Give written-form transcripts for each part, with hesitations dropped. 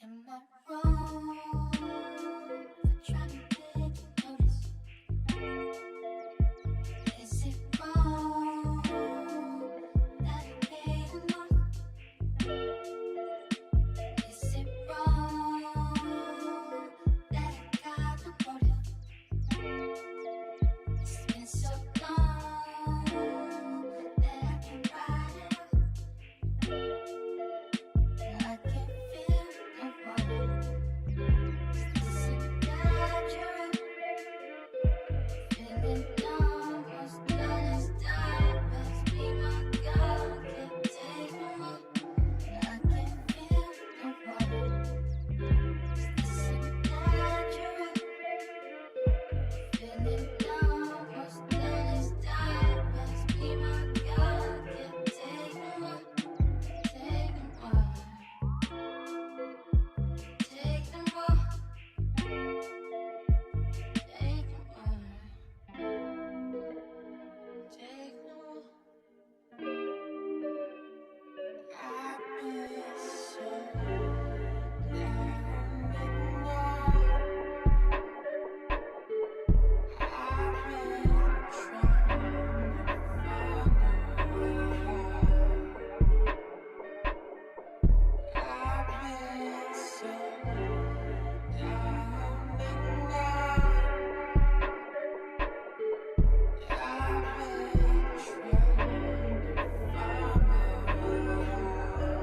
Am I wrong for trying to take notice? Is it wrong that I paid a month? Is it wrong that I got the motive? It's been so long that I can write it up. And I can't feel no water. Listen, that you're up. Feeling almost done as time. Must be my God, can't take no more. And I can't feel no water. Listen, that you're up. Feeling almost done as time. Must be my God, can't take no more. Take no more. Take no more. Take no more. Take no more. I've been so down and out. I've been trying to find a way out. I've been so down and out. I've been trying to find my way out.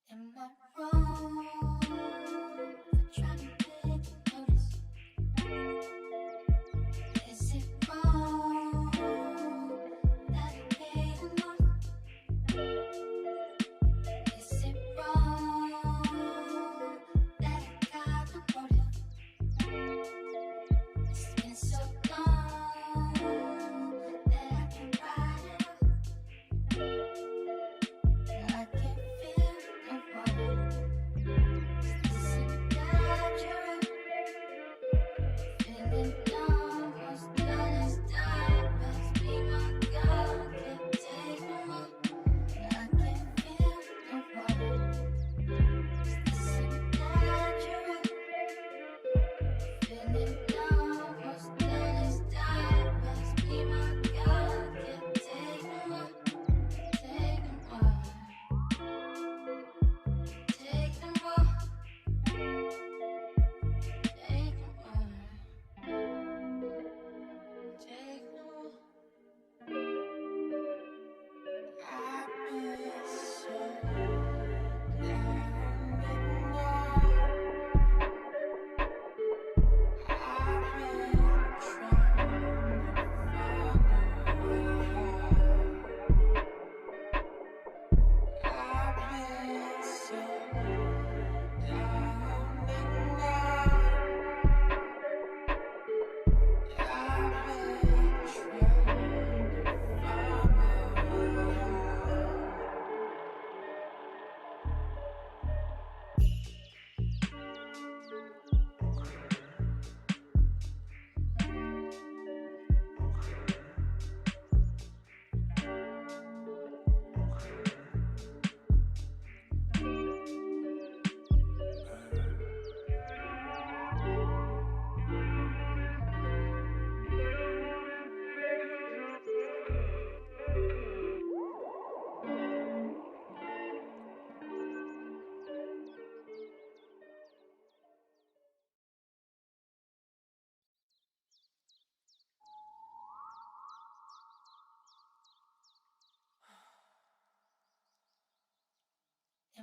Am I wrong for trying to take notice? Is it wrong that I paid a month? Is it wrong that I got the motive? It's been so long that I can write it up. And I can't feel no water.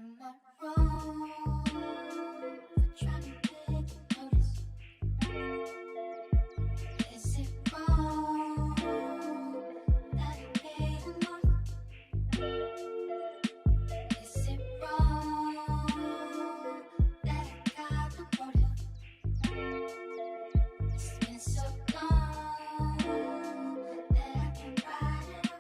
Am I wrong for trying to take notice? Is it wrong that I paid enough? Is it wrong that I got the motive? It's been so long that I can write it up.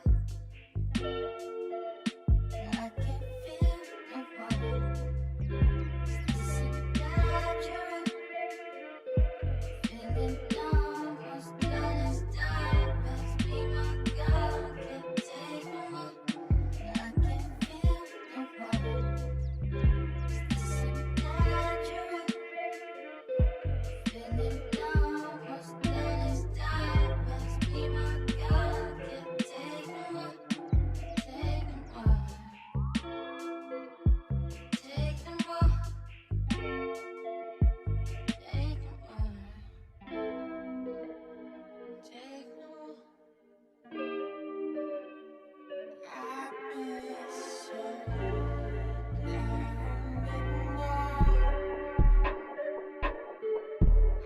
I can feel the water. Is it that you're up? Feeling almost done as time must be my God. Can't take no more. I can feel the water. Is it that you're up? Feeling almost done as time must be my God. Can't take no more. Take no more. Take no more. Take no more. Take no more. I've been so down and out.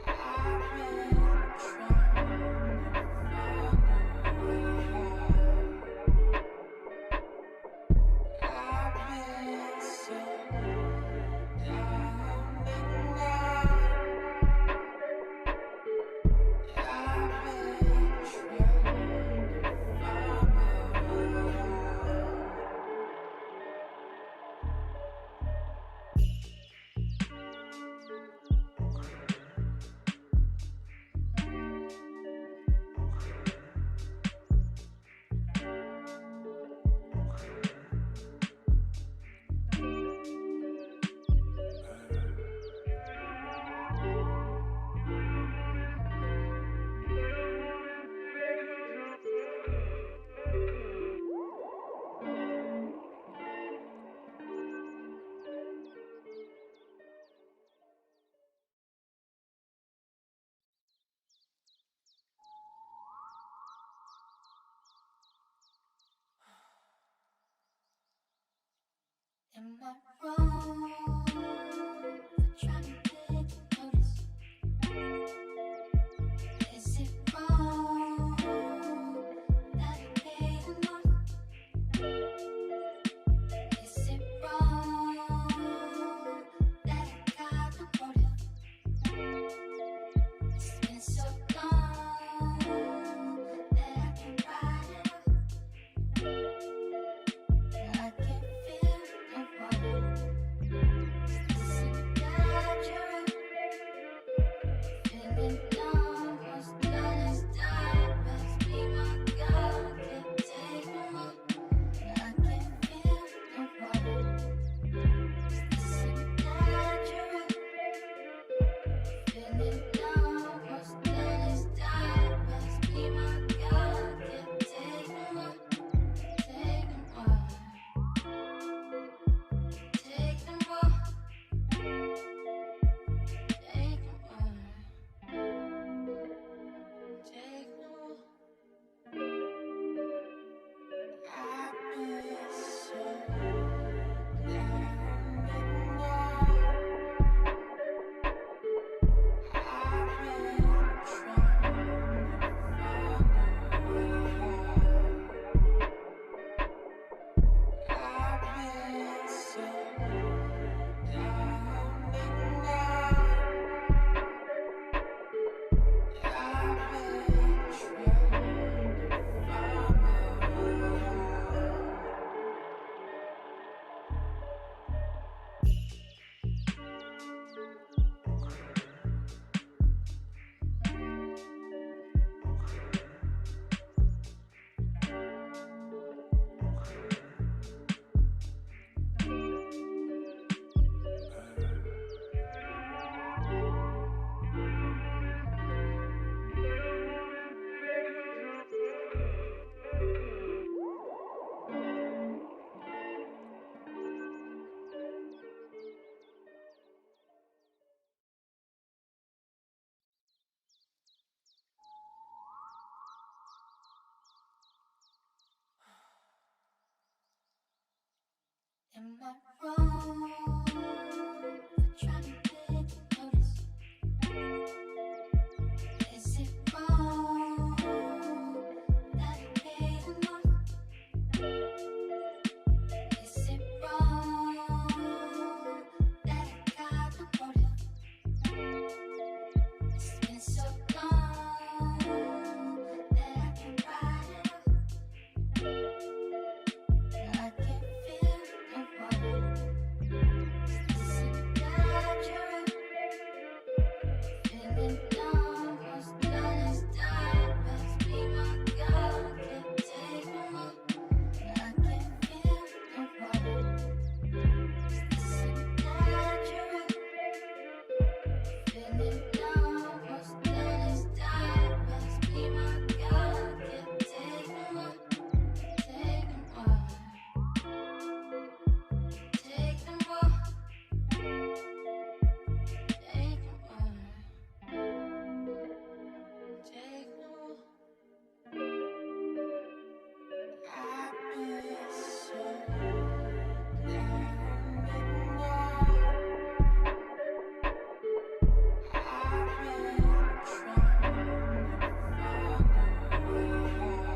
I've been trying to find a way out. I've been so down and out. I've been trying to find my way out. Am I wrong for trying to take notice? Is it wrong that I paid enough? Is it wrong that I got the motive? It's been so long that I can write it up. I can feel the water. Is it that you're up? Feeling almost done as time must be my God. Can't take no more. I can feel the water. Is it that you're up? Feeling almost done as time must be my God. Can't take no more. Take no more. Take no more. Take no more. Take no more. I've been so down and out. I've been trying to find a way out. I've been so down and out. I've been trying to find my way out. Am I wrong trying to take notice? Is it wrong that I paid enough? Is it wrong that I got the motive? It's been so long that I can write it off. I can feel the water. Is this a bad trip? Feeling numb, most done is done. Must be my God, can't take no more. I can feel the water. Is this a bad trip? Feeling numb, most done is done. Must be my God, can't take no more. Take no more. Take no more. Take no more. Take no more. I've been so down and out. I've been trying to find a way out.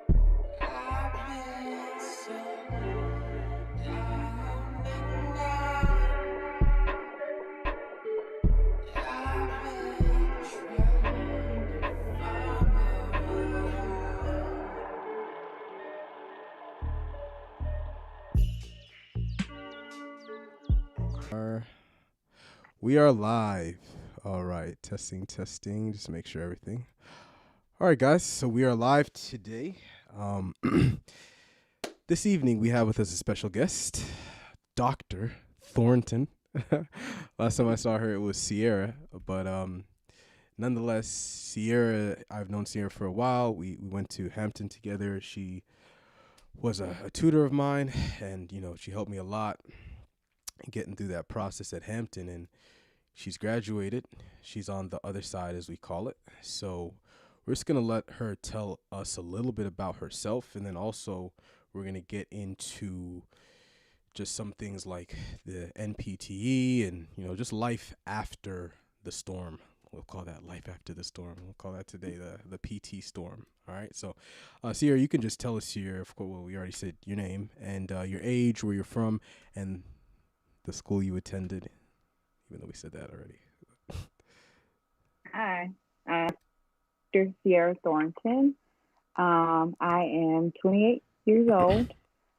I've been so down and out. I've been trying to find my way out. We are live. All right, testing. Just make sure everything. All right, guys. So we are live today. This evening we have with us a special guest, Dr. Thornton. Last time I saw her, it was Cierra, but nonetheless, Cierra. I've known Cierra for a while. We went to Hampton together. She was a tutor of mine, and she helped me a lot getting through that process at Hampton, and she's graduated. She's on the other side, as we call it. So we're just going to let her tell us a little bit about herself, and then also we're going to get into just some things like the NPTE and, just life after the storm. We'll call that life after the storm. We'll call that today the PT storm. All right. So, Sierra, you can just tell us here, of course, well, we already said your name and your age, where you're from, and the school you attended, even though we said that already. Hi, Dr. Cierra Thornton. I am 28 years old.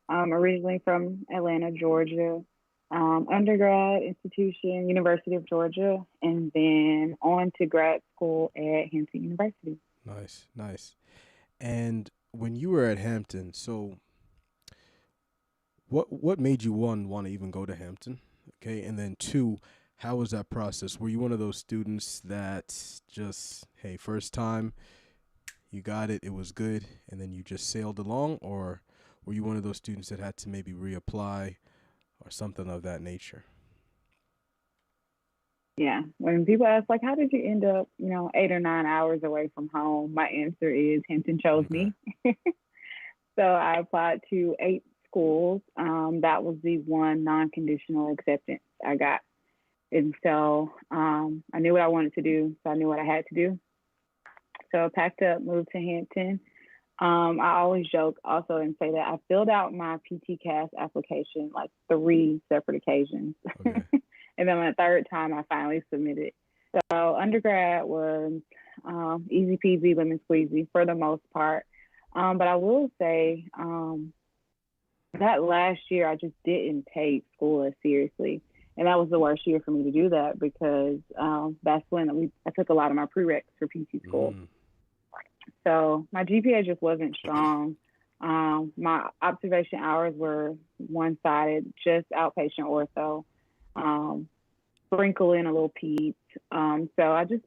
I'm originally from Atlanta, Georgia. Undergrad institution, University of Georgia, and then on to grad school at Hampton University. Nice. And when you were at Hampton, so what made you want to even go to Hampton? Okay, and then two, how was that process? Were you one of those students that just, hey, first time you got it, it was good, and then you just sailed along, or were you one of those students that had to maybe reapply or something of that nature? Yeah, when people ask, like, how did you end up, 8 or 9 hours away from home? My answer is Hampton chose me. So I applied to 8 schools. That was the one non-conditional acceptance I got. And so I knew what I wanted to do, so I knew what I had to do. So I packed up, moved to Hampton. I always joke also and say that I filled out my PTcast application like 3 separate occasions. Okay. And then on the third time, I finally submitted. So undergrad was easy peasy, lemon squeezy for the most part. But I will say that last year, I just didn't take school as seriously. And that was the worst year for me to do that because that's when I took a lot of my prereqs for PTschool. So my GPA just wasn't strong. My observation hours were one-sided, just outpatient ortho, sprinkle in a little peds. So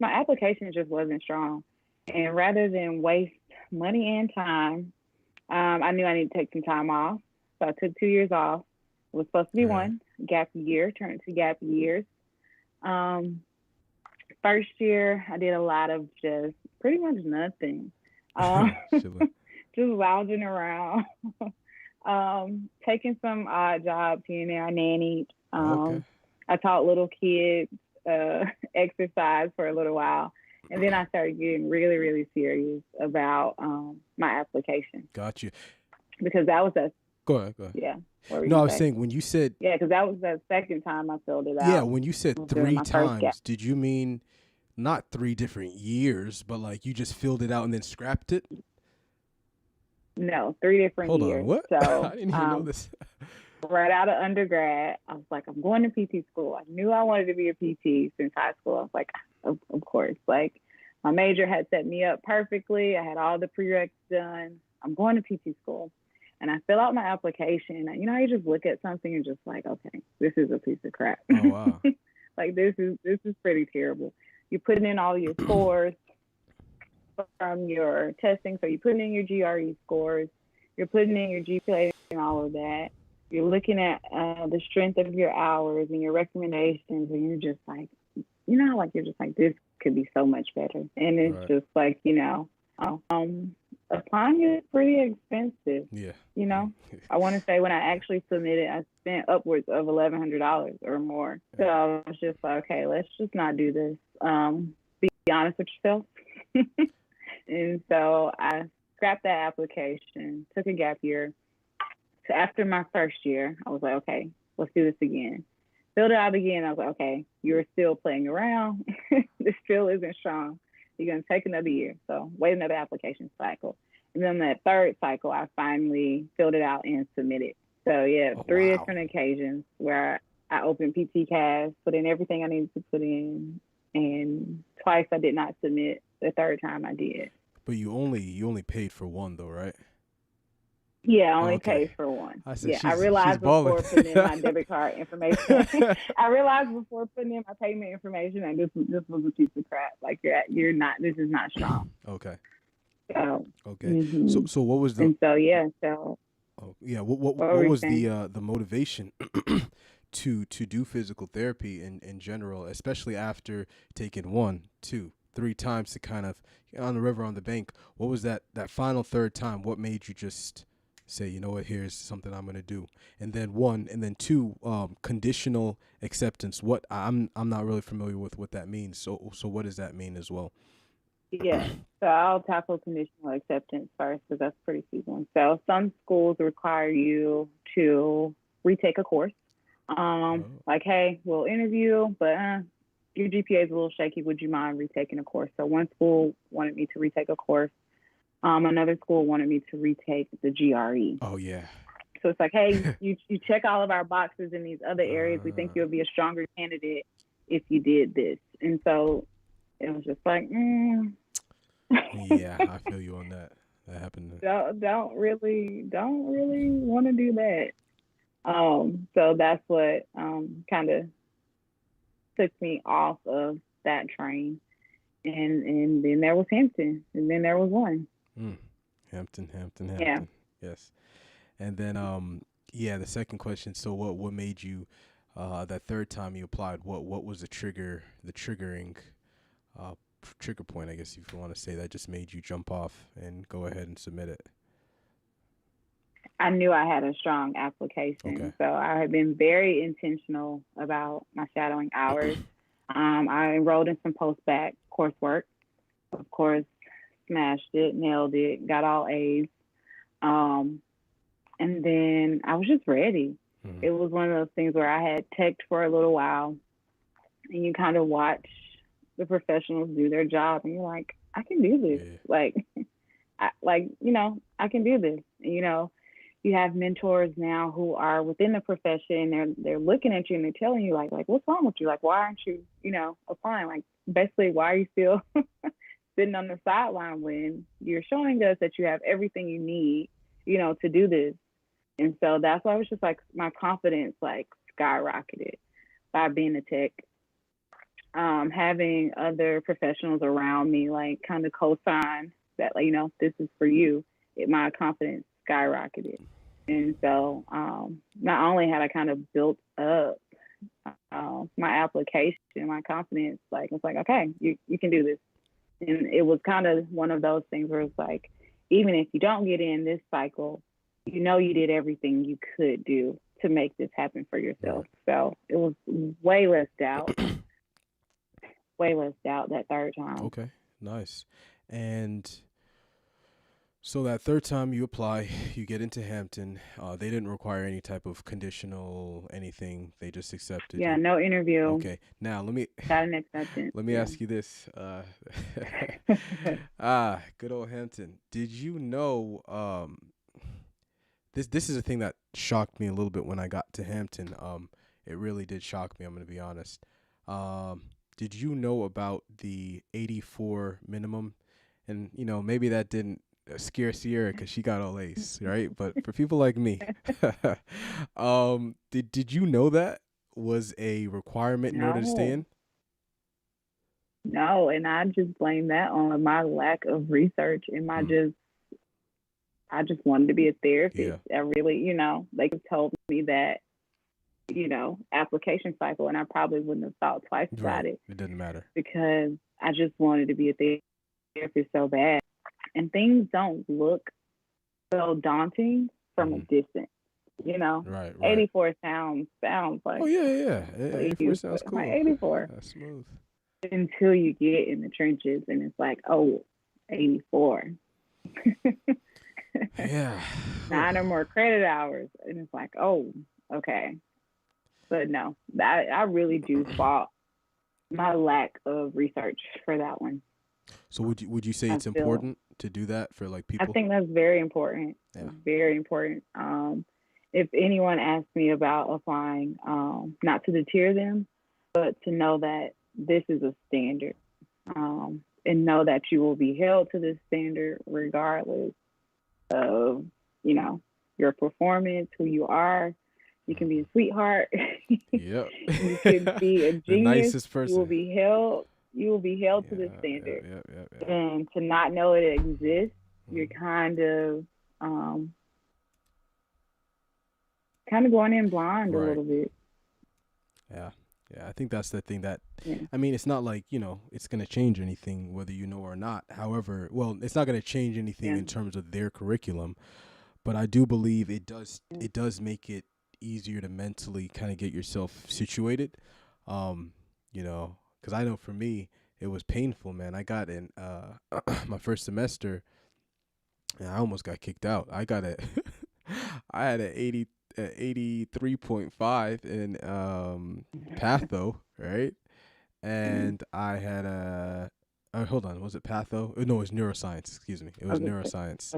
my application just wasn't strong. And rather than waste money and time, I knew I needed to take some time off. So I took 2 years off. It was supposed to be one gap year, turned into gap years. First year, I did a lot of just pretty much nothing. Just lounging around. Taking some odd jobs here and there. I nannied. Okay. I taught little kids exercise for a little while. And then I started getting really, really serious about my application Got you. because that was that, Go ahead. Go ahead. yeah, what were you No, I going was to say? saying when you said, Yeah, because that was the second time I filled it yeah, out when you said during three my first gap. times, did you mean not 3 different years, but like you just filled it out and then scrapped it? No, 3 different Hold on, years. what? So I didn't even know this. right out of undergrad, I was like, I'm going to PT school. I knew I wanted to be a PT since high school. I was like, of course. Like, my major had set me up perfectly. I had all the prereqs done. I'm going to PT school. And I fill out my application. And, you just look at something and just like, okay, this is a piece of crap. Oh, wow. Like, this is pretty terrible. You're putting in all your scores from your testing. So you're putting in your GRE scores. You're putting in your GPA and all of that. You're looking at the strength of your hours and your recommendations, and you're just like, you're just like, this could be so much better. And it's Right. just like, applying is pretty expensive. Yeah. I want to say when I actually submitted, I spent upwards of $1,100 or more. So I was just like, okay, let's just not do this. Be honest with yourself. And so I scrapped that application, took a gap year. So after my first year, I was like, okay, let's do this again. Filled it out again. I was like, okay, you're still playing around. This still isn't strong. You're going to take another year. So wait another application cycle. And then that third cycle, I finally filled it out and submitted. So yeah, 3 wow. different occasions where I opened PT Cash, put in everything I needed to put in, and twice I did not submit. The third time I did. But you only paid for one though, right? Yeah, I only Okay. paid for one. I said, Yeah, I she's realized balling. before putting in my debit card information. I realized before putting in my payment information that this was a piece of crap. Like you're not. This is not strong. Okay. So Okay. So what was the? and so yeah. So Oh, yeah. What what were you was saying? the motivation to do physical therapy in general, especially after taking 1, 2, 3 times to kind of on the river on the bank? What was that final third time? What made you just say, you know what, here's something I'm gonna do? And then 1, and then 2, conditional acceptance. What I'm not really familiar with what that means. So what does that mean as well? Yeah. So I'll tackle conditional acceptance first because that's pretty seasonal. So some schools require you to retake a course. Like, hey, we'll interview, but your GPA is a little shaky. Would you mind retaking a course? So one school wanted me to retake a course. Another school wanted me to retake the GRE. Oh yeah. So it's like, hey, you check all of our boxes in these other areas. We think you'll be a stronger candidate if you did this. And so it was just like, Yeah, I feel you on that. That happened. don't really want to do that. So that's what kind of took me off of that train. And then there was Hampton, and then there was one. Hampton. Yeah. Yes. And then the second question. So what made you that third time you applied? What was the triggering trigger point, I guess, if you want to say, that just made you jump off and go ahead and submit it? I knew I had a strong application. Okay. So I had been very intentional about my shadowing hours. I enrolled in some post-bac coursework. Of course, smashed it, nailed it, got all A's. And then I was just ready. It was one of those things where I had teched for a little while, and you kind of watch the professionals do their job, and you're like, I can do this. Yeah. I can do this. And, you have mentors now who are within the profession. They're looking at you and they're telling you like what's wrong with you? Like, why aren't you, applying? Like, basically, why are you still sitting on the sideline when you're showing us that you have everything you need, to do this? And so that's why I was just like, my confidence like skyrocketed by being a tech. Having other professionals around me like kind of co-sign that, like, this is for you. My confidence skyrocketed. And so not only had I kind of built up my application, my confidence, like, it's like, okay, you can do this. And it was kind of one of those things where it's like, even if you don't get in this cycle, you did everything you could do to make this happen for Right. yourself. So it was way less doubt, way less doubt that third time. Okay. Nice. And so that third time you apply, you get into Hampton. They didn't require any type of conditional anything. They just accepted Yeah, you. no interview, Okay. Now let me got an acceptance. let me Yeah. ask you this. Good old Hampton. Did you know this is a thing that shocked me a little bit when I got to Hampton. It really did shock me, I'm going to be honest. Did you know about the 84 minimum? And maybe that didn't scare Sierra because she got all A's, right? But for people like me, did you know that was a requirement in order to stay No, in? no, and I just blame that on my lack of research and my Mm, just I just wanted to be a yeah, therapist. I really, they could told me that, application cycle, and I probably wouldn't have thought twice right. about it It didn't matter. because I just wanted to be a therapist so bad. And things don't look so daunting from a Hmm. distance. You know, Right, right. 84 sounds Oh like yeah, yeah, yeah. 84 please, sounds I'm like cool. 84 That's smooth. until you get in the trenches and it's like, oh, 84. Yeah. 9 or more credit hours. And it's like, oh, okay. But no, I really do fault my lack of research for that one. So would you say I it's feel important to do that for like I people? think that's very important. Yeah. Very important. If anyone asks me about applying, not to deter them, but to know that this is a standard, and know that you will be held to this standard regardless of, you know, your performance, who you are. You can be a sweetheart. Yep. You could be a The genius. nicest You will person. be held. You will be held to Yeah, this yeah, standard, yeah, yeah, yeah. and to not know it exists, you're Mhm. um, kind of going in blind a Right. little bit. Yeah. Yeah, I think that's the thing that Yeah. I mean, it's not like, it's going to change anything whether you know or not. However, well, it's not going to change anything Yeah. in terms of their curriculum, but I do believe it does make it easier to mentally kind of get yourself situated. Um, cuz I know for me it was painful, man. I got in my first semester and I almost got kicked out. I got a I had a 83.5 in patho, right? And I had a hold on, was it patho? No, it was neuroscience, excuse me. It was Okay. neuroscience.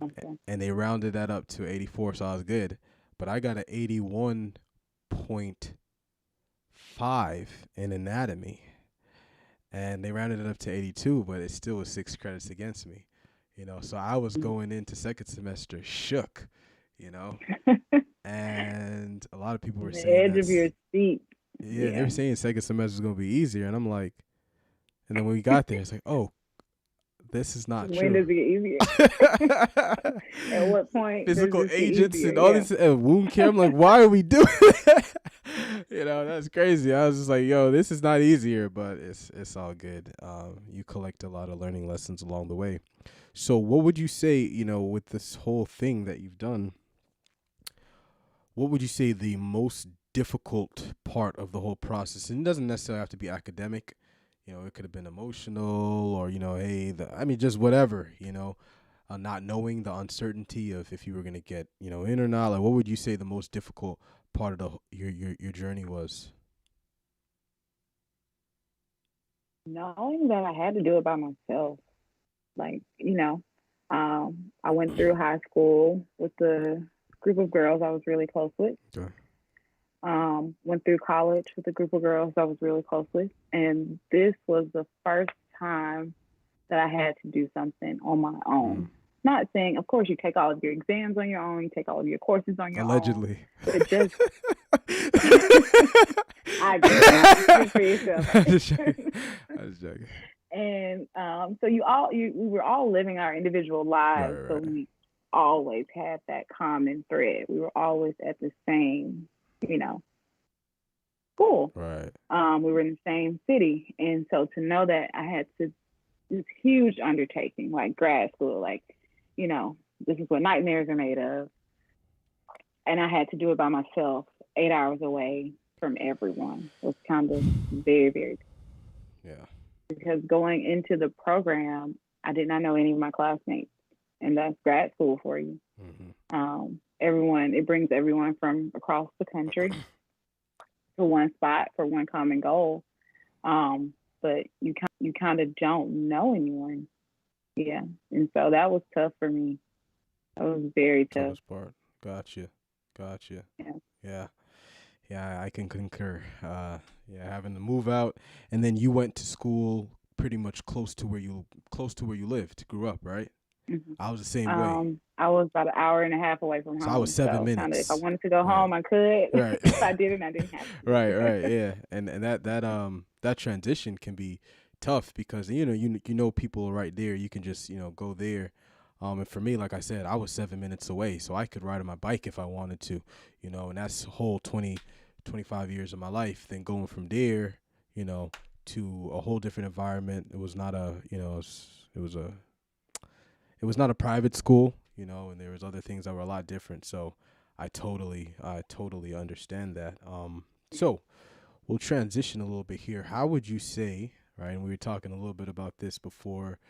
Okay. And they rounded that up to 84, so I was good. But I got an 81.5 in anatomy, and they rounded it up to 82, but it still was 6 credits against me. So I was going into second semester shook, you know, and a lot of people were The saying edge of your seat. yeah, they Yeah. were saying second semester is gonna be easier, and I'm like, and then when we got there, it's like, oh, this is not When true. does it get easier? At what point does Physical this get agents easier? and all Yeah. this wound care. I'm like, why are we doing that? That's crazy. I was just like, yo, this is not easier, but it's all good. You collect a lot of learning lessons along the way. So what would you say, with this whole thing that you've done, what would you say the most difficult part of the whole process? And it doesn't necessarily have to be academic. It could have been emotional or, hey, just whatever, not knowing the uncertainty of if you were going to get, in or not. Like, what would you say the most difficult part of your journey was? Knowing that I had to do it by myself. Like, I went through high school with the group of girls I was really close with. Okay. Went through college with a group of girls I was really close with. And this was the first time that I had to do something on my own. Not saying, of course, you take all of your exams on your own, you take all of your courses on your own. Allegedly. But just, I agree. Speak for yourself. I'm just joking. And so we were all living our individual lives, Right, so right. we always had that common thread. We were always at the same, school. Right. We were in the same city, and so to know that I had to this huge undertaking like grad school, like this is what nightmares are made of. And I had to do it by myself, 8 hours away from everyone. It was kind of very, very, Yeah. because going into the program, I did not know any of my classmates, and that's grad school for you. Everyone, it brings everyone from across the country to one spot for one common goal. But you kind of don't know anyone. Yeah, and so that was tough for me. That was very tough. Toughest part. Gotcha. Yeah. Yeah. Yeah, I can concur. Yeah, having to move out, and then you went to school pretty much close to where you lived, grew up, right? Mhm. I was the same way. I was about an hour and a half away from So I was home. 7 minutes. If I wanted to go Right. home, I could. Right. If I didn't, I didn't have to. Right, yeah. And that transition can be tough because you know people right there. You can just, go there. And for me, like I said, I was 7 minutes away, so I could ride on my bike if I wanted to, and that's a whole 20, 25 years of my life. Then going from there, to a whole different environment. It was not a, it was not a private school, and there was other things that were a lot different. So I totally understand that. So we'll transition a little bit here. How would you say, right? And we were talking a little bit about this before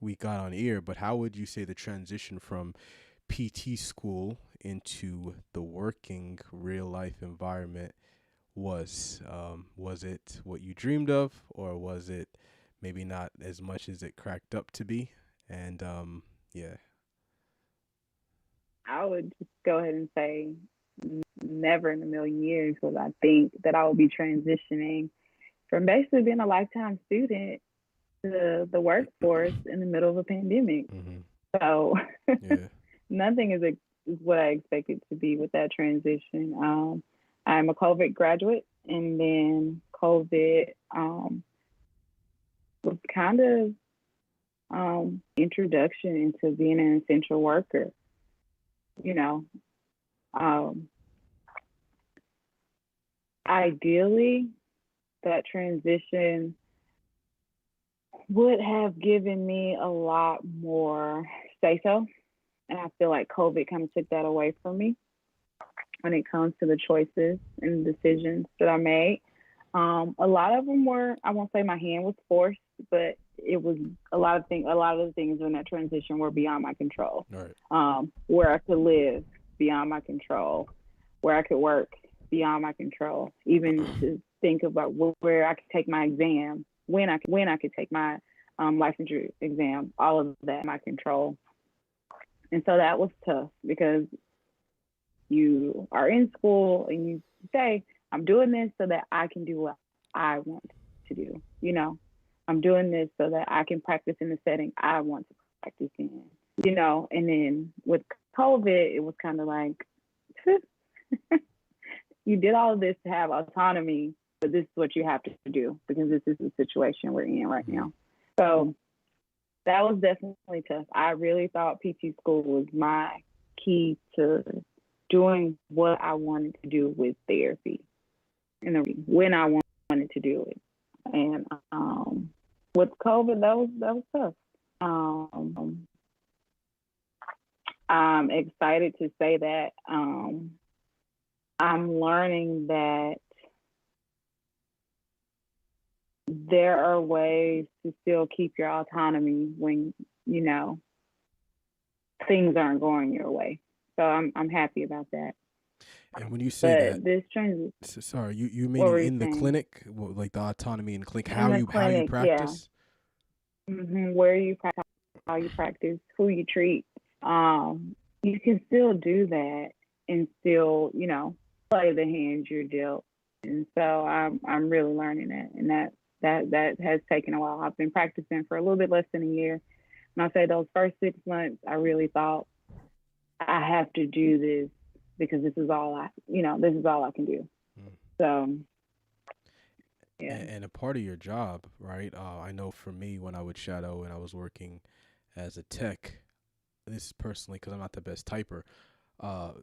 we got on air, but how would you say the transition from PT school into the working real life environment was? Was it what you dreamed of, or was it maybe not as much as it cracked up to be? And yeah. I would just go ahead and say never in a million years would I think that I would be transitioning from basically being a lifetime student to the workforce in the middle of a pandemic. Mm-hmm. So Yeah. nothing is what I expected to be with that transition. I'm a COVID graduate, and then COVID was kind of introduction into being an essential worker. Um, Ideally, that transition would have given me a lot more say so. And I feel like COVID kind of took that away from me when it comes to the choices and decisions that I made. A lot of them were, I won't say my hand was forced, but it was a lot of the things in that transition were beyond my control. Right. Where I could live, beyond my control. Where I could work, beyond my control. Even to think about where I could take my exam, when I could take my licensure exam, all of that my control. And so that was tough because you are in school and you say, I'm doing this so that I can do what I want to do. I'm doing this so that I can practice in the setting I want to practice in. And then with COVID, it was kind of like, you did all of this to have autonomy, but this is what you have to do because this is the situation we're in right now. So that was definitely tough. I really thought PT school was my key to doing what I wanted to do with therapy and when I wanted to do it. And with COVID, that was tough. I'm excited to say that I'm learning that there are ways to still keep your autonomy when, things aren't going your way. So I'm happy about that. And when you say that, this transition, sorry, you meaning in the clinic, like the autonomy in the clinic, how you practice? Where you practice, how you practice, who you treat. You can still do that and still, play the hand you're dealt. And so I'm really learning that, and that has taken a while. I've been practicing for a little bit less than a year. And I say those first 6 months, I really thought I have to do this because this is all I can do. So, yeah. And a part of your job, right? I know for me, when I would shadow and I was working as a tech, this is personally because I'm not the best typer,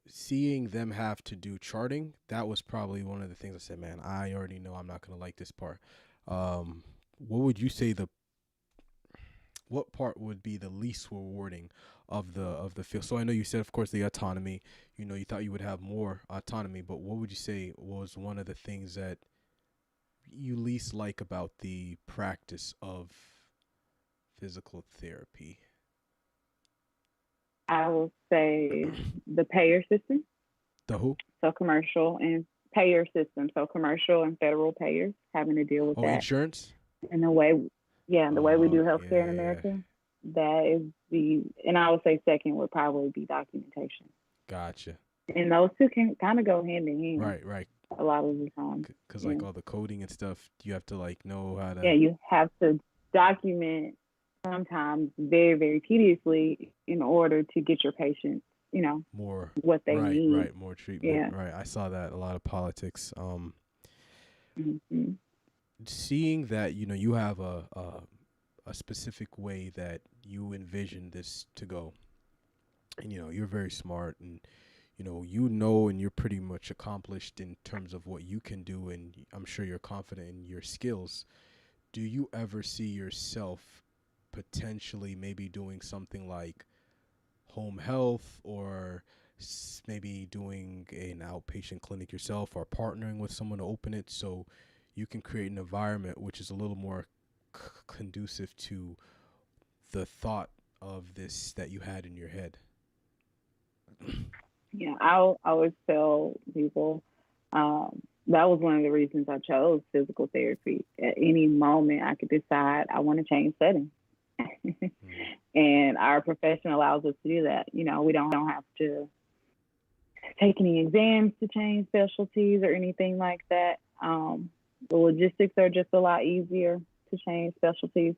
seeing them have to do charting, that was probably one of the things I said, man, I already know I'm not going to like this part. What would you say what part would be the least rewarding of the field? So I know you said, of course, the autonomy. You know, you thought you would have more autonomy, but what would you say was one of the things that you least like about the practice of physical therapy? I will say the payer system. The who? So commercial and payer system. So commercial and federal payers having to deal with Oh, that. insurance? And the way, the way we do healthcare in Yeah. America, that is and I would say second would probably be documentation. Gotcha. And those two can kind of go hand in hand Right. a lot of the time. Because like all the coding and stuff, you have to like know how to. Yeah, you have to document sometimes very, very tediously in order to get your patients, more what they need. Right, more treatment. Yeah. Right. I saw that a lot of politics. Mm-hmm. Seeing that, you have a specific way that you envision this to go. And you're very smart, and and you're pretty much accomplished in terms of what you can do, and I'm sure you're confident in your skills. Do you ever see yourself potentially maybe doing something like home health, or maybe doing an outpatient clinic yourself, or partnering with someone to open it so you can create an environment which is a little more conducive to the thought of this that you had in your head? Yeah, I'll always tell people that was one of the reasons I chose physical therapy. At any moment, I could decide I want to change settings. And our profession allows us to do that. We don't have to take any exams to change specialties or anything like that. The logistics are just a lot easier to change specialties.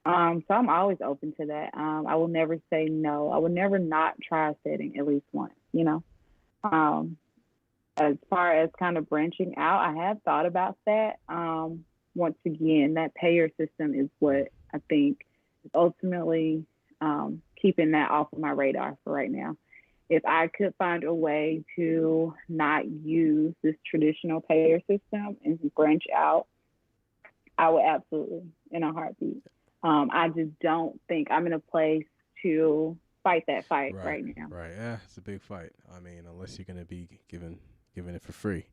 So I'm always open to that. I will never say no. I would never not try a setting at least once, As far as kind of branching out, I have thought about that. Once again, that payer system is what I think is ultimately keeping that off of my radar for right now. If I could find a way to not use this traditional payer system and branch out, I would absolutely, in a heartbeat. I just don't think I'm in a place to fight that fight right now. Right. Yeah, it's a big fight. I mean, unless you're gonna be giving it for free.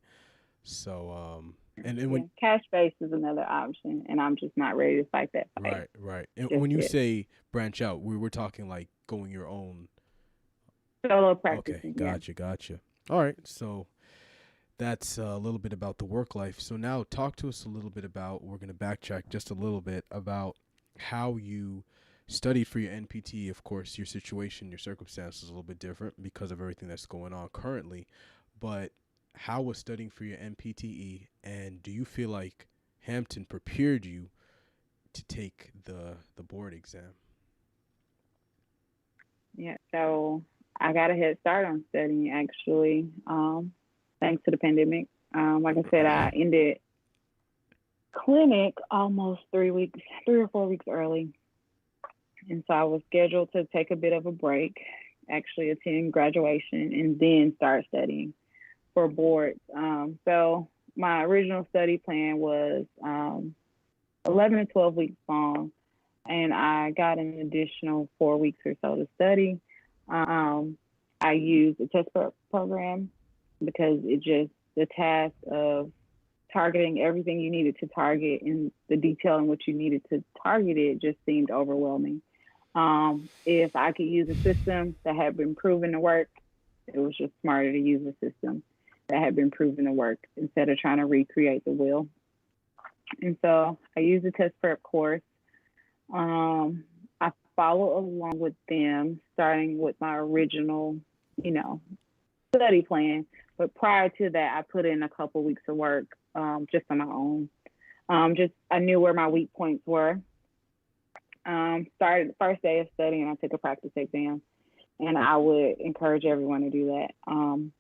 So and when cash base is another option, and I'm just not ready to fight that fight. Right. And when you say branch out, we're talking like going your own solo practicing. Okay, gotcha. All right, so that's a little bit about the work life. So now talk to us a little bit about, we're going to backtrack just a little bit about how you studied for your NPT. Of course, your situation, your circumstances is a little bit different because of everything that's going on currently. But how was studying for your NPTE, and do you feel like Hampton prepared you to take the board exam? Yeah, so I got a head start on studying, actually, thanks to the pandemic. Like I said, I ended clinic almost 3 or 4 weeks early. And so I was scheduled to take a bit of a break, actually attend graduation, and then start studying for boards. So my original study plan was 11 to 12 weeks long, and I got an additional 4 weeks or so to study. I used a test prep program because the task of targeting everything you needed to target and the detail in which you needed to target it just seemed overwhelming. If I could use a system that had been proven to work, it was just smarter to use a system that had been proven to work instead of trying to recreate the wheel. And so I used a test prep course. I follow along with them, starting with my original, study plan. But prior to that, I put in a couple weeks of work just on my own. I knew where my weak points were. Started the first day of studying, I took a practice exam, and I would encourage everyone to do that.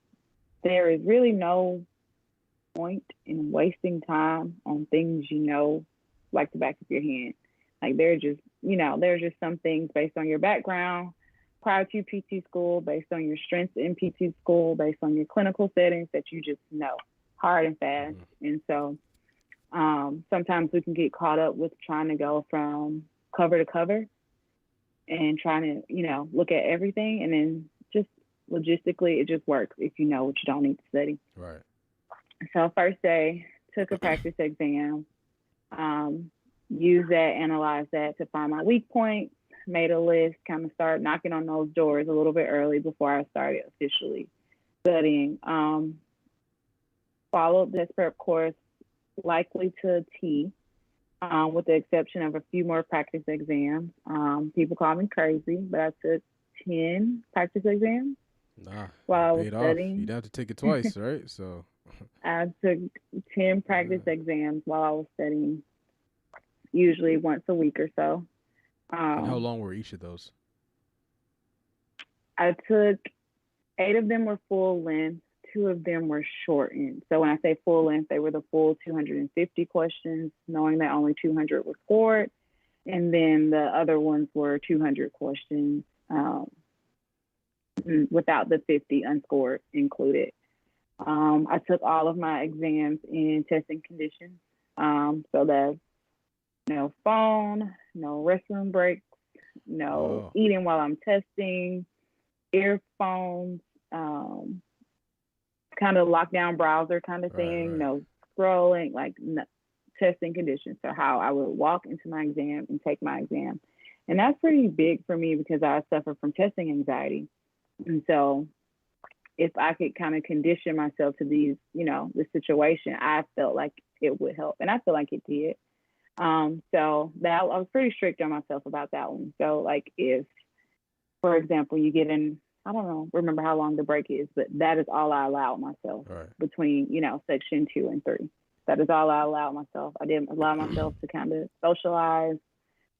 There is really no point in wasting time on things like the back of your hand. Like there's just some things based on your background prior to PT school, based on your strengths in PT school, based on your clinical settings that you just know hard and fast. Mm-hmm. And so sometimes we can get caught up with trying to go from cover to cover and trying to, look at everything, and then just logistically, it just works if you know what you don't need to study. Right. So first day, took a practice exam, used that, analyzed that to find my weak points, made a list, kind of start knocking on those doors a little bit early before I started officially studying. Followed this prep course likely to a T, with the exception of a few more practice exams. People call me crazy, but I took 10 practice exams Nah, while I it was paid off. studying. You'd have to take it twice, right? So, I took 10 practice exams while I was studying, usually once a week or so. and how long were each of those? I took 8 of them were full length, 2 of them were shortened. So when I say full length, they were the full 250 questions, knowing that only 200 were scored. And then the other ones were 200 questions, without the 50 unscored included. I took all of my exams in testing conditions. So that's no phone, no restroom breaks, no eating while I'm testing, earphones, kind of lockdown browser kind of thing, no scrolling, like testing conditions. So how I would walk into my exam and take my exam. And that's pretty big for me because I suffer from testing anxiety. And so if I could kind of condition myself to these, this situation, I felt like it would help. And I feel like it did. So that I was pretty strict on myself about that one. So like if, for example, you get in, I don't know, remember how long the break is, but that is all I allowed myself between, section 2 and 3. That is all I allowed myself. I didn't allow myself to kind of socialize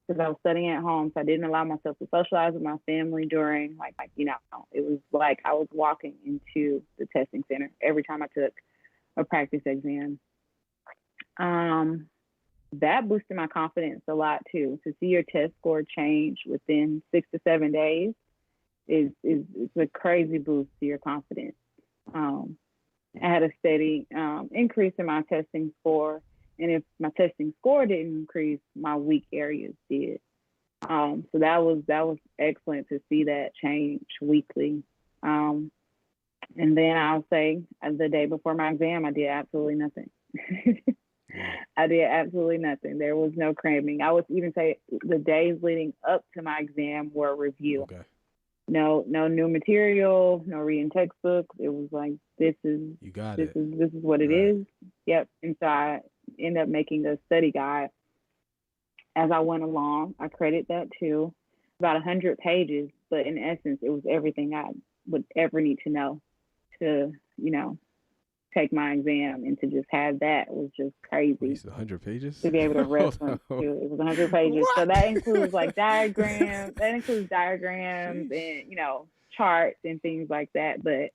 because I was studying at home. So I didn't allow myself to socialize with my family during it was like I was walking into the testing center every time I took a practice exam. That boosted my confidence a lot too. To see your test score change within 6 to 7 days is a crazy boost to your confidence. I had a steady increase in my testing score, and if my testing score didn't increase, my weak areas did. So that was excellent to see that change weekly. And then I'll say the day before my exam, I did absolutely nothing. I did absolutely nothing. There was no cramming. I would even say the days leading up to my exam were review. Okay. No new material, no reading textbooks. It was like this is what it is. Yep. And so I ended up making a study guide as I went along. I credit that too. About 100 pages, but in essence, it was everything I would ever need to know to, take my exam, and to just have that was just crazy. Wait, 100 pages? To be able to reference to. It was 100 pages. What? So that includes diagrams. That includes diagrams and, charts and things like that. But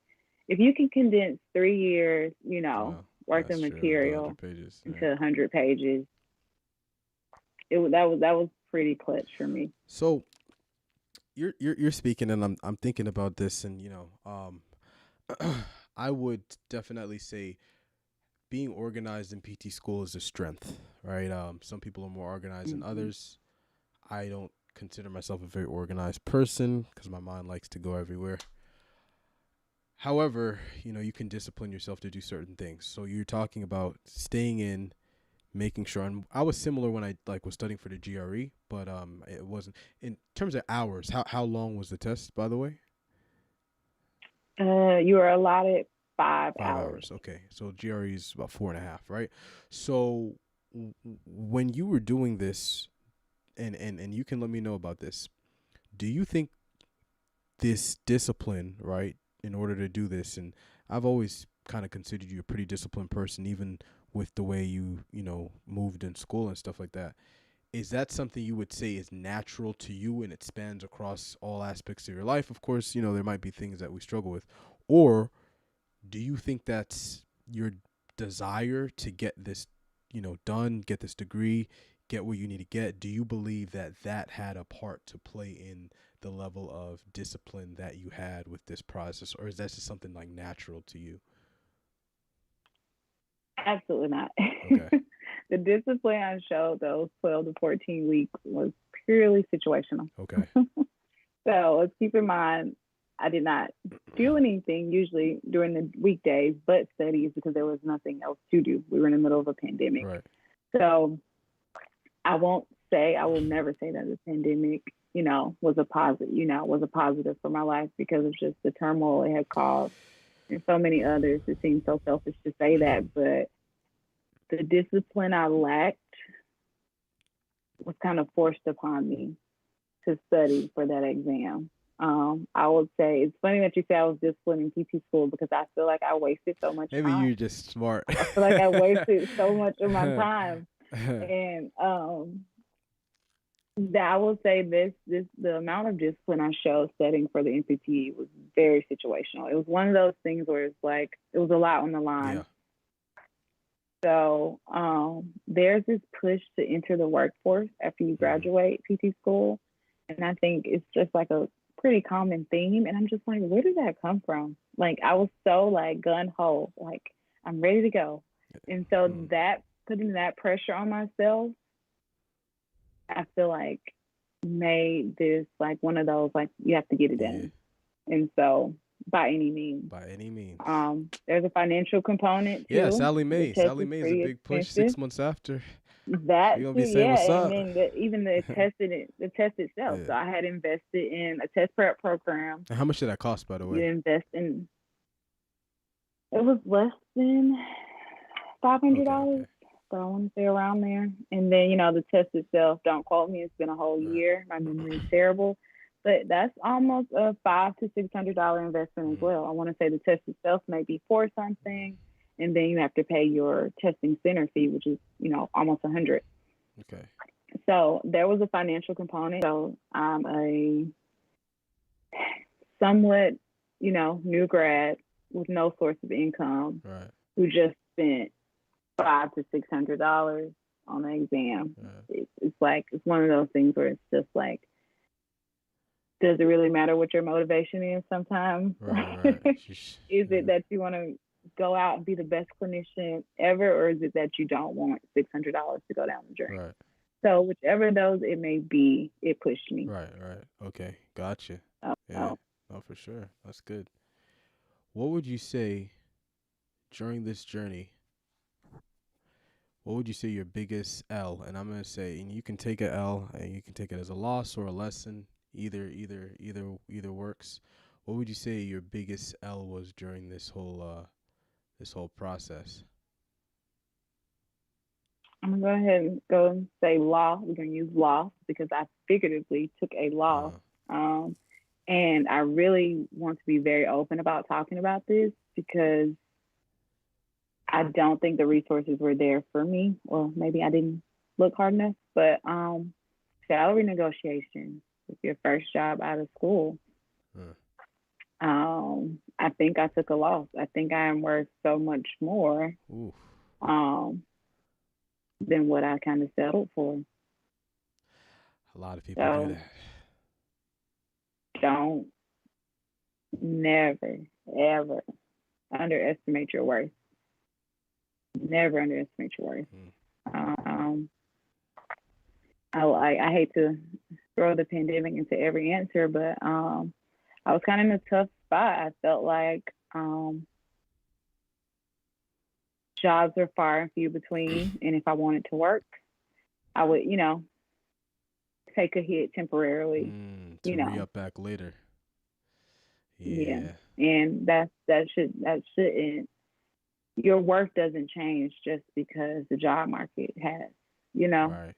if you can condense 3 years, worth of material into 100 pages, that was pretty clutch for me. So you're speaking, and I'm thinking about this, and I would definitely say being organized in PT school is a strength, right? Some people are more organized than others. I don't consider myself a very organized person because my mind likes to go everywhere. However, you can discipline yourself to do certain things. So you're talking about staying in, making sure. And I was similar when I was studying for the GRE, but it wasn't in terms of hours. How long was the test, by the way? You were allotted 5 hours. Okay. So GRE is about 4.5, right? So when you were doing this, and you can let me know about this, do you think this discipline, right, in order to do this, and I've always kind of considered you a pretty disciplined person, even with the way you moved in school and stuff like that, is that something you would say is natural to you and it spans across all aspects of your life? Of course, there might be things that we struggle with. Or do you think that's your desire to get this, done, get this degree, get what you need to get? Do you believe that had a part to play in the level of discipline that you had with this process? Or is that just something natural to you? Absolutely not. Okay. The discipline I showed those 12 to 14 weeks was purely situational. Okay. So let's keep in mind, I did not do anything usually during the weekdays but studies because there was nothing else to do. We were in the middle of a pandemic. Right. So I will never say that the pandemic, was a positive, was a positive for my life because of just the turmoil it had caused and so many others. It seems so selfish to say that, but the discipline I lacked was kind of forced upon me to study for that exam. I would say it's funny that you say I was disciplined in PT school because I feel like I wasted so much Maybe time. you're just smart. I feel like I wasted so much of my time. And that I will say this the amount of discipline I showed studying for the NCT was very situational. It was one of those things where it's like it was a lot on the line. Yeah. So there's this push to enter the workforce after you graduate PT school. And I think it's just like a pretty common theme. And I'm just like, where did that come from? Like I was so like gun ho, like I'm ready to go. And so that putting that pressure on myself, I feel like made this like one of those like you have to get it done. And so by any means. There's a financial component too. Yeah, Sally Mae is a big push 6 months after. That you're gonna be saying what's up. And then even the test itself. Yeah. So I had invested in a test prep program. And how much did that cost, by the way? You invest in. It was less than $500. Okay. So I want to say around there. And then the test itself. Don't quote me. It's been a whole year. My memory is terrible. But that's almost a $500 to $600 investment as well. I want to say the test itself may be for something, and then you have to pay your testing center fee, which is almost $100. Okay. So there was a financial component. So I'm a somewhat new grad with no source of income, right, who just spent $500 to $600 on the exam. Right. It's one of those things where it's just like, does it really matter what your motivation is sometimes? Right. Is it that you want to go out and be the best clinician ever, or is it that you don't want $600 to go down the drain? Right. So whichever those it may be, it pushed me. Right. Okay, gotcha. Yeah, no, for sure. That's good. What would you say during this journey? What would you say your biggest L? And I'm gonna say, and you can take a L, and you can take it as a loss or a lesson. Either works. What would you say your biggest L was during this whole process? I'm gonna go ahead and go and say loss. We're gonna use loss because I figuratively took a loss. And I really want to be very open about talking about this because I don't think the resources were there for me. Well, maybe I didn't look hard enough, but salary negotiations with your first job out of school. I think I took a loss. I think I am worth so much more than what I kind of settled for. A lot of people do that. Don't never, ever underestimate your worth. Never underestimate your worth. I hate to throw the pandemic into every answer, but I was kind of in a tough spot. I felt like jobs are far and few between, and if I wanted to work, I would, take a hit temporarily to re-up back later. Yeah. And that shouldn't. Your work doesn't change just because the job market has, Right.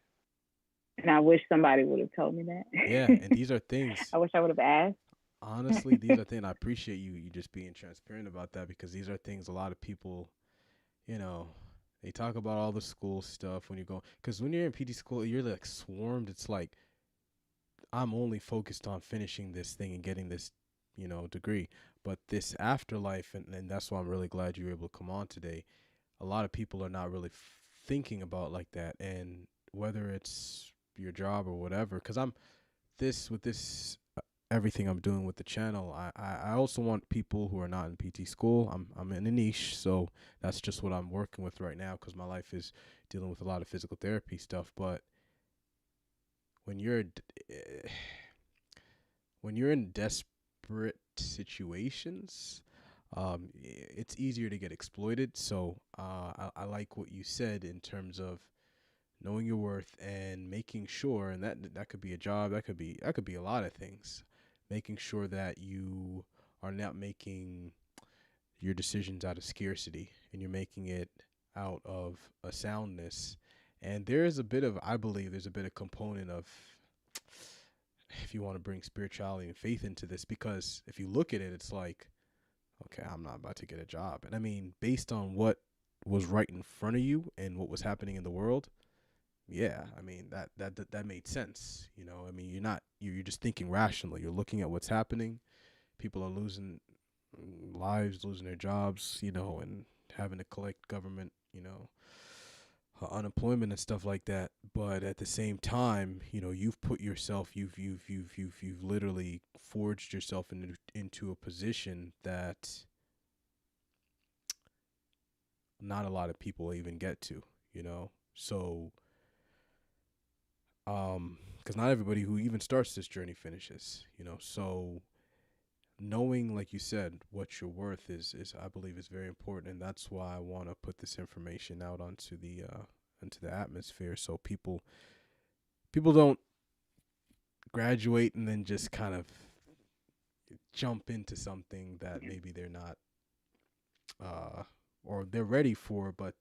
And I wish somebody would have told me that. Yeah, and these are things. I wish I would have asked. Honestly, these are things. I appreciate you just being transparent about that because these are things a lot of people, they talk about all the school stuff when you go. Because when you're in PT school, you're like swarmed. It's like, I'm only focused on finishing this thing and getting this, degree. But this afterlife, and that's why I'm really glad you were able to come on today. A lot of people are not really thinking about like that. And whether it's your job or whatever, because everything I'm doing with the channel, I also want people who are not in PT school. I'm in a niche, so that's just what I'm working with right now because my life is dealing with a lot of physical therapy stuff. But when when you're in desperate situations, it's easier to get exploited. So I like what you said in terms of knowing your worth and making sure, and that could be a job, that could be a lot of things. Making sure that you are not making your decisions out of scarcity and you're making it out of a soundness. And I believe there's a bit of component of, if you want to bring spirituality and faith into this, because if you look at it, it's like, okay, I'm not about to get a job. And I mean, based on what was right in front of you and what was happening in the world, yeah, I mean, that made sense. I mean, you're just thinking rationally. You're looking at what's happening. People are losing lives, losing their jobs, and having to collect government, unemployment and stuff like that. But at the same time, you've put yourself, you've literally forged yourself into a position that not a lot of people even get to, So, because not everybody who even starts this journey finishes, So knowing, like you said, what your worth is I believe is very important, and that's why I want to put this information out onto the atmosphere, so people don't graduate and then just kind of jump into something that maybe they're not or they're ready for, but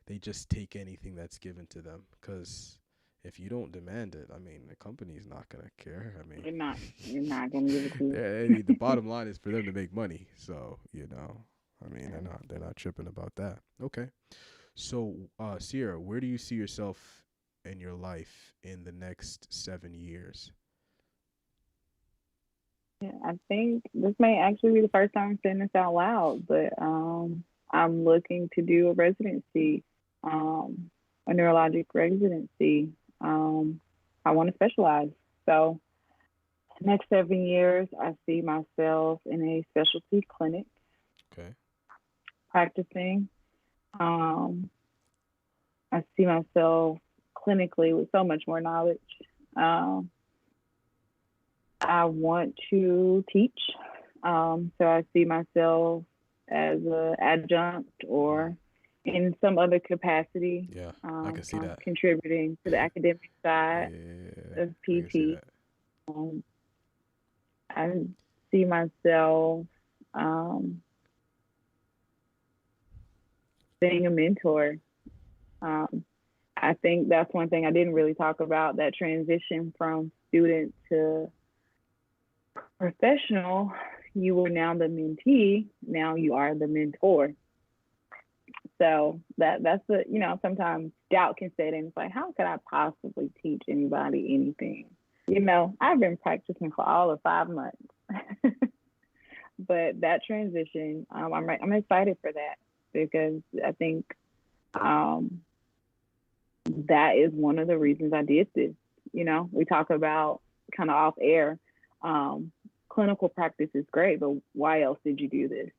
they just take anything that's given to them. Because if you don't demand it, I mean, the company's not gonna care. I mean, You're not gonna give it to you. I mean, the bottom line is for them to make money. So I mean, they're not tripping about that. Okay, so Cierra, where do you see yourself in your life in the next 7 years? Yeah, I think this may actually be the first time I'm saying this out loud, but I'm looking to do a residency, a neurologic residency. I want to specialize. So, next 7 years, I see myself in a specialty clinic Okay. practicing. I see myself clinically with so much more knowledge. Um, I want to teach. So I see myself as an adjunct or in some other capacity, Yeah, I can see that. contributing to the academic side Yeah, of I can see PT. that. Um, I see myself being a mentor. Um, I think that's one thing I didn't really talk about, that transition from student to professional. You were now the mentee, now you are the mentor. So that's the, sometimes doubt can set in. It's like, how could I possibly teach anybody anything? I've been practicing for all of 5 months. But that transition, I'm excited for that, because I think that is one of the reasons I did this. We talk about kind of off air. Clinical practice is great, but why else did you do this?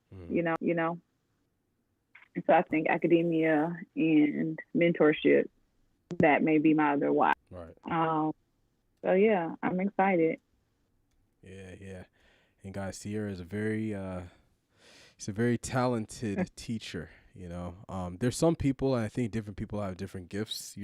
And so I think academia and mentorship, that may be my other why. Right. So yeah, I'm excited. Yeah. And guys, Cierra is he's a very talented teacher. There's some people, and I think different people have different gifts.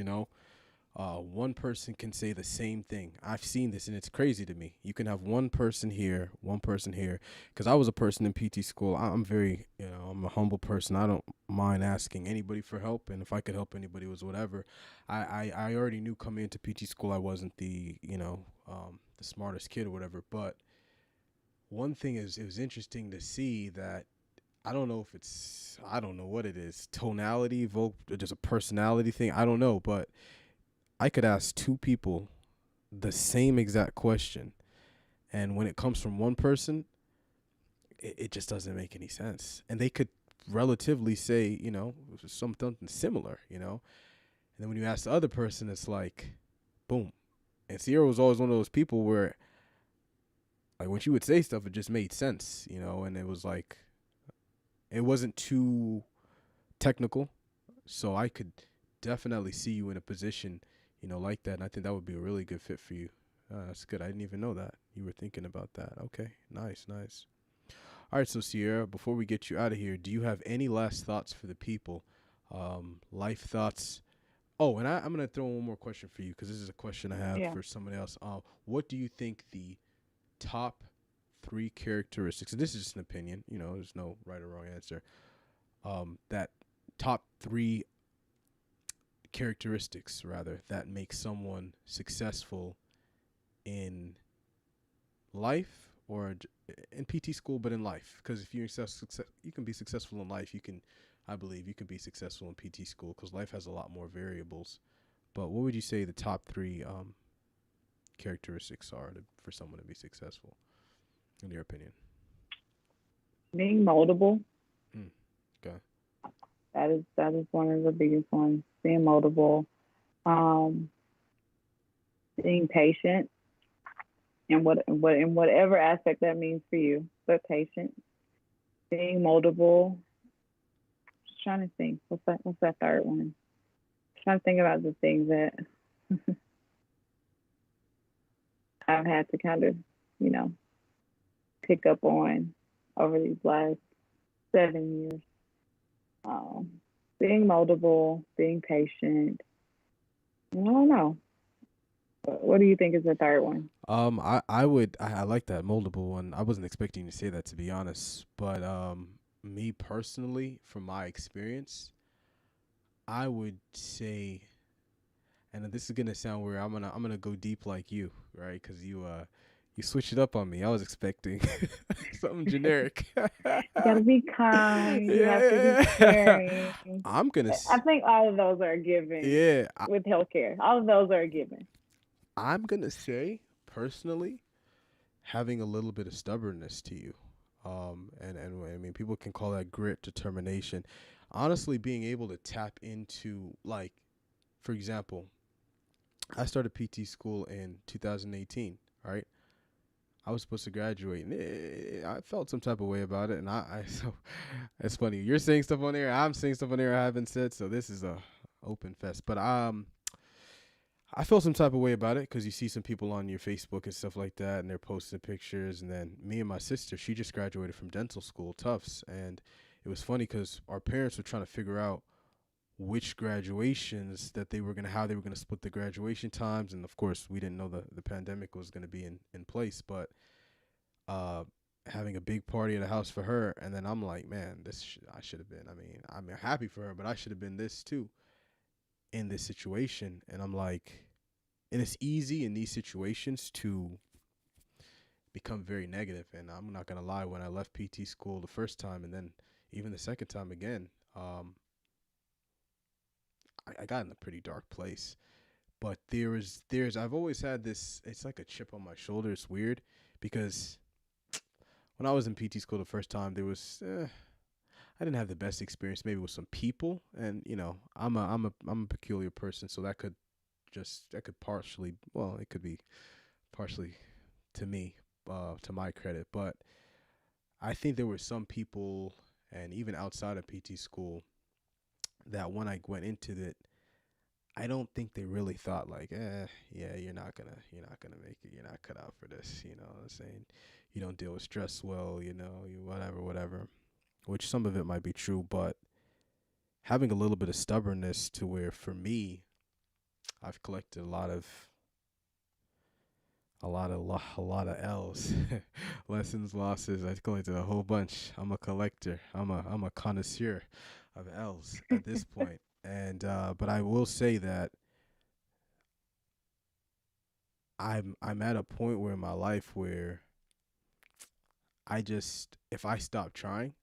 One person can say the same thing. I've seen this, and it's crazy to me. You can have one person here, because I was a person in PT school. I'm very, I'm a humble person. I don't mind asking anybody for help, and if I could help anybody, it was whatever. I already knew coming into PT school I wasn't the smartest kid or whatever, but one thing is, it was interesting to see that, I don't know what it is, tonality, just a personality thing. I don't know, but I could ask two people the same exact question, and when it comes from one person, it just doesn't make any sense. And they could relatively say, something similar, And then when you ask the other person, it's like, boom. And Cierra was always one of those people where, like, when she would say stuff, it just made sense, and it was like, it wasn't too technical. So I could definitely see you in a position, like that. And I think that would be a really good fit for you. That's good. I didn't even know that you were thinking about that. Okay, nice, nice. All right, so Sierra, before we get you out of here, do you have any last thoughts for the people? Life thoughts. Oh, and I'm gonna throw one more question for you because this is a question I have Yeah. for someone else. What do you think the top three characteristics? And this is just an opinion. You know, there's no right or wrong answer. That top three characteristics, rather, that make someone successful in life or in PT school, but in life. Because if you're you can be successful in life. You can, I believe, you can be successful in PT school because life has a lot more variables. But what would you say the top three characteristics are for someone to be successful, in your opinion? Being moldable. Mm, okay. That is one of the biggest ones. Being moldable. Um, Being patient in whatever aspect that means for you, but patient. Being moldable. Just trying to think. What's that third one? Trying to think about the things that I've had to kind of, you know, pick up on over these last 7 years. Um, Being moldable, being patient. I don't know. What do you think is the third one? I like that moldable one. I wasn't expecting you to say that, to be honest, but me personally, from my experience, I would say, and this is gonna sound weird. I'm gonna go deep like you, right? Because you switched it up on me. I was expecting something generic. You gotta be kind. You have to be Yeah. caring. I'm gonna I think all of those are given yeah. with healthcare. All of those are given. I'm gonna say personally, having a little bit of stubbornness to you. And I mean, people can call that grit, determination. Honestly, being able to tap into, like, for example, I started PT school in 2018, right? I was supposed to graduate, and I felt some type of way about it. And so it's funny. You're saying stuff on there. I'm saying stuff on there I haven't said. So this is a open fest. But I feel some type of way about it because you see some people on your Facebook and stuff like that, and they're posting pictures. And then me and my sister, she just graduated from dental school, Tufts, and it was funny because our parents were trying to figure out which graduations that how they were gonna split the graduation times, and of course we didn't know the pandemic was gonna be in place, but uh. Having a big party at a house for her, and then I'm like, man, I should have been. I mean, I'm happy for her, but I should have been this too in this situation. And I'm like, and it's easy in these situations to become very negative. And I'm not gonna lie, when I left PT school the first time, and then even the second time again, I got in a pretty dark place. But there's I've always had this. It's like a chip on my shoulder. It's weird because when I was in PT school the first time, I didn't have the best experience. Maybe with some people, and I'm a peculiar person, so that could partially, well, it could be partially to me, to my credit. But I think there were some people, and even outside of PT school, that when I went into it, I don't think they really thought like, yeah, you're not gonna make it. You're not cut out for this. You know what I'm saying? You don't deal with stress well. You whatever. Which some of it might be true, but having a little bit of stubbornness to where, for me, I've collected a lot of L's, lessons, losses. I collected a whole bunch. I'm a collector. I'm a connoisseur of L's at this point. And but I will say that I'm at a point where in my life where if I stop trying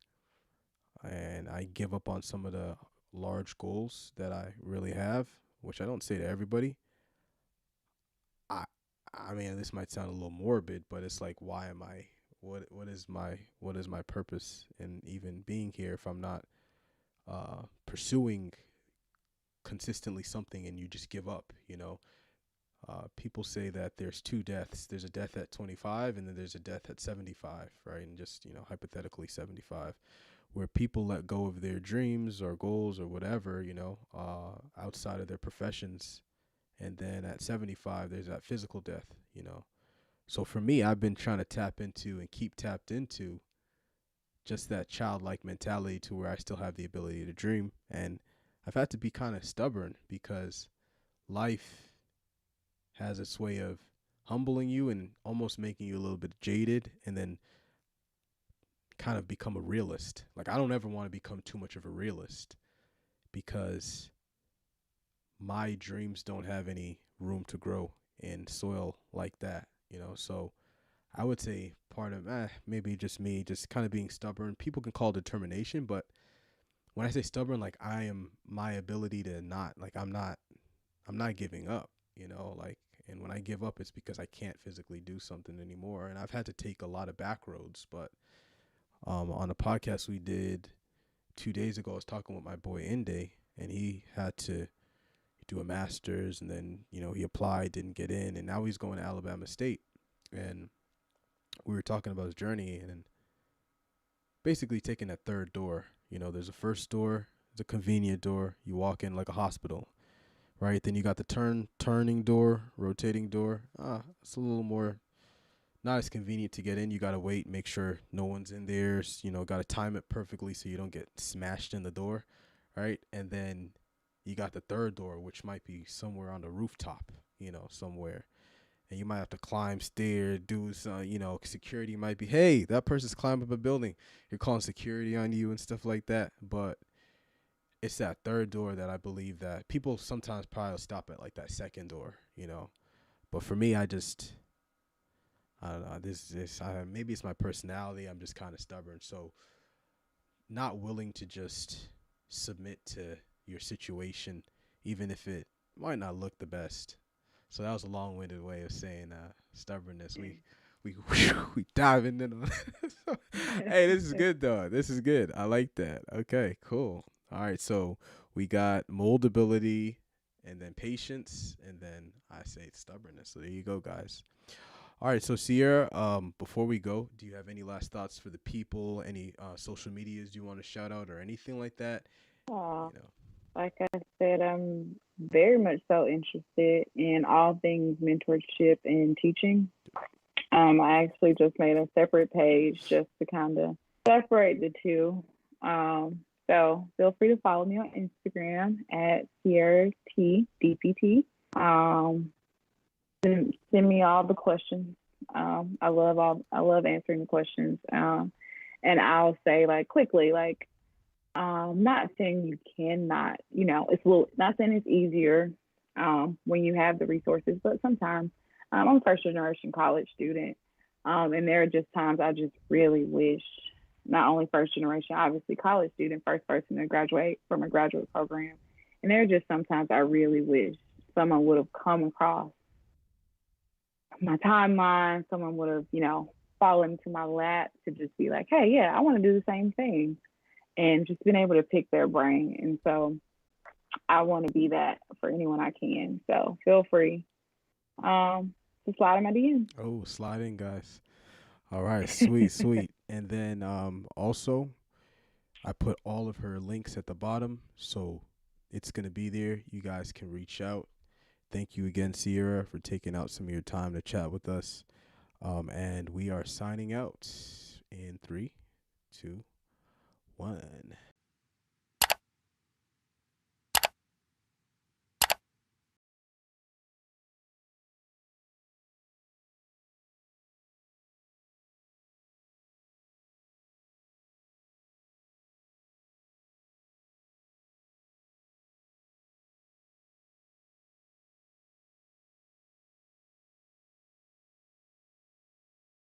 and I give up on some of the large goals that I really have, which I don't say to everybody, I I mean, this might sound a little morbid, but it's like, why am I? What is my purpose in even being here if I'm not pursuing consistently something and you just give up? People say that there's two deaths. There's a death at 25, and then there's a death at 75, right? And just hypothetically 75, where people let go of their dreams or goals or whatever, outside of their professions, And then at 75, there's that physical death, you know. So for me, I've been trying to tap into and keep tapped into just that childlike mentality to where I still have the ability to dream. And I've had to be kind of stubborn because life has its way of humbling you and almost making you a little bit jaded, and then kind of become a realist. Like, I don't ever want to become too much of a realist because my dreams don't have any room to grow in soil like that, you know. So I would say part of maybe just me just kind of being stubborn. People can call it determination, but when I say stubborn, like, I am my ability to not, like, I'm not giving up, you know, like, and when I give up, it's because I can't physically do something anymore. And I've had to take a lot of back roads, but on a podcast we did 2 days ago, I was talking with my boy Inde, and he had to do a master's, and then, you know, he applied, didn't get in, and now he's going to Alabama State. And we were talking about his journey, and basically taking that third door. You know, there's a first door, there's a convenient door. You walk in like a hospital, right? Then you got the turning door, rotating door. It's a little more not as convenient to get in. You got to wait, make sure no one's in there. You know, got to time it perfectly so you don't get smashed in the door, right? And then you got the third door, which might be somewhere on the rooftop, you know, somewhere. And you might have to climb stairs, do some, you know, security might be, hey, that person's climbing up a building. You're calling security on you and stuff like that. But it's that third door that I believe that people sometimes probably stop at, like that second door, you know. But for me, I don't know. Maybe it's my personality. I'm just kind of stubborn. So not willing to just submit to your situation, even if it might not look the best. So that was a long-winded way of saying stubbornness. We diving into Hey, this is good though. This is good. I like that. Okay, cool. All right, so we got moldability, and then patience, and then I say stubbornness. So there you go, guys. All right, so Cierra, before we go, do you have any last thoughts for the people? Any social medias you want to shout out or anything like that? Uh, You know. like I said, I'm very much so interested in all things mentorship and teaching. I actually just made a separate page just to kind of separate the two. So feel free to follow me on Instagram at Cierra T DPT. Send me all the questions. I love answering the questions. And I'll say, like, quickly, like, not saying you cannot, you know, not saying it's easier when you have the resources, but sometimes I'm a first generation college student. And there are just times I just really wish, not only first generation, obviously college student, first person to graduate from a graduate program. And there are just sometimes I really wish someone would have come across my timeline, someone would have, you know, fallen into my lap to just be like, hey, yeah, I want to do the same thing, and just being able to pick their brain. And so I want to be that for anyone I can. So feel free to slide in my DM. Oh, sliding, guys. All right, sweet, sweet. And then also, I put all of her links at the bottom, so it's going to be there. You guys can reach out. Thank you again, Cierra, for taking out some of your time to chat with us. And we are signing out in 3, 2, 1.